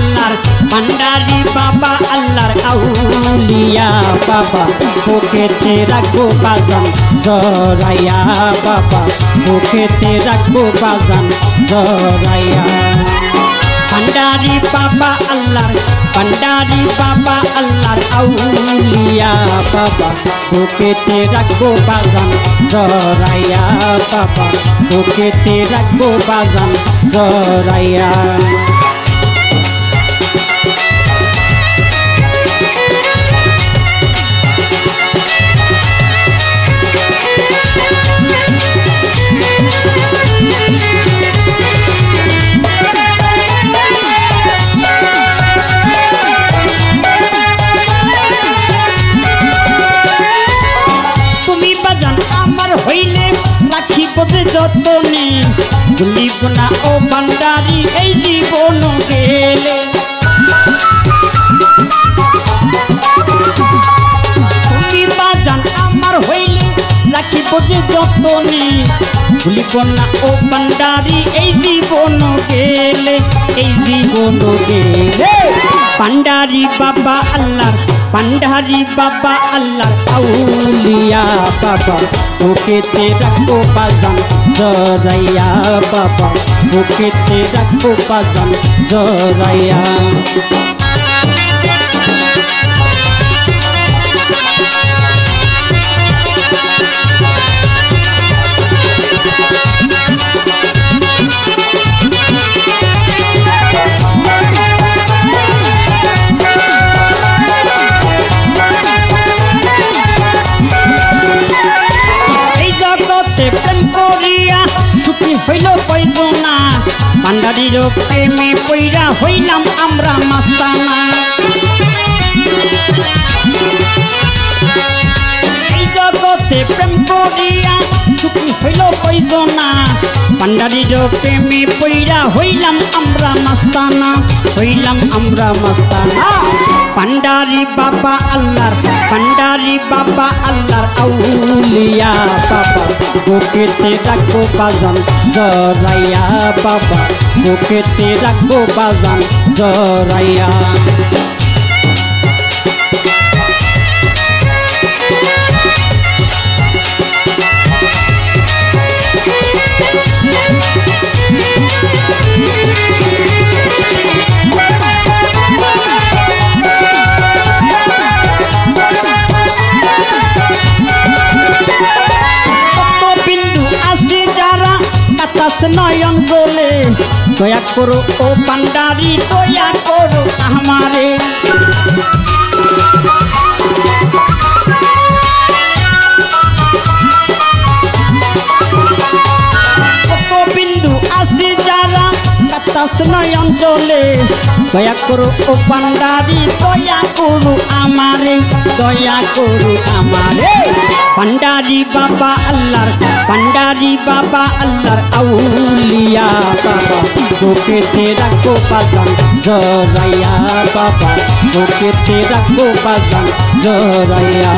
আল্লাহর ভান্ডারি বাবা আল্লাহর আউলিয়া বাবা বুকেতে রাখবো বাজান জড়াইয়া বাবা বুকেতে রাখবো বাজান জড়াইয়া ভান্ডারি বাবা আল্লাহর ভান্ডারি বাবা আল্লাহর আউলিয়া বাবা বুকেতে রাখবো বাজান জড়াইয়া বাবা বুকেতে রাখবো বাজান জড়াইয়া যতনে ভুলিব না ও ভান্ডারি এই জীবন গেলে তুমি বাজান আমার হইলে রাখিব যে যতনে ভুলিব না ও ভান্ডারি এই জীবন গেলে এই জীবন গেলে ভান্ডারি বাবা আল্লাহর ভান্ডারি বাবা আল্লাহর আউলিয়া বাবা বুকেতে রাখবো বাজান জড়াইয়া বাবা বুকেতে রাখবো বাজান জড়াইয়া হইল কইজনা ভান্ডারির প্রেমে পইরা হইলাম আমরা মাস্তানা এই জগতে প্রেম করিয়া সুখী হইল কইজনা ভান্ডারির প্রেমে পইরা হইলাম আমরা মাস্তানা হইলাম আমরা মাস্তানা ভান্ডারি বাবা আল্লাহর ভান্ডারি বাবা আল্লাহর আউলিয়া বাবা বুকেতে রাখবো বাজান জড়াইয়া বাবা বুকেতে রাখবো বাজান জড়াইয়া নয়ন বলে দয়া করো ও ভান্ডারি দয়া করো আমারে কত বিন্দু আসি যারা বাতাস নয়ন চলে দয়া করো ও ভান্ডারি দয়া করো আমারে দয়া করো আমারে ভান্ডারি বাবা আল্লাহর ভান্ডারি বাবা আল্লাহর আউলিয়া বাবা বুকেতে রাখবো বাজান জড়াইয়া বাবা বুকেতে রাখবো বাজান জড়াইয়া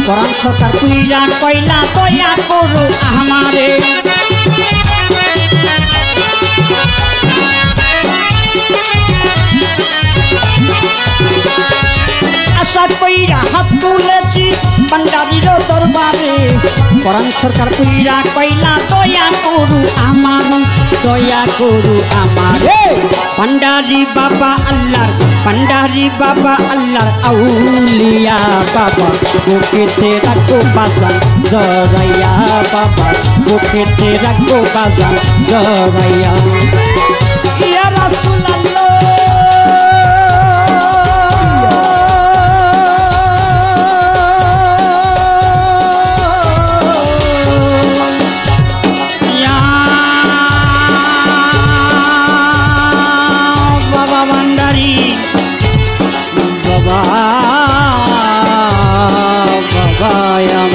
পরাণ সরকার কুইরা কইলা দয়া করো আমারে আশা কইরা হাত তুলেছি ভান্ডারির দরবারে পরাণ সরকার কুইরা কইলা দয়া করো আমার দয়া করো আমারে ভান্ডারি বাবা আল্লাহর ভান্ডারি বাবা আল্লাহর আউলিয়া বাবা বুকেতে রাখবো বাজান জড়াইয়া বাবা বুকেতে রাখবো বাজান জড়াইয়া ইয়া রাসূলুল্লাহ নয়ন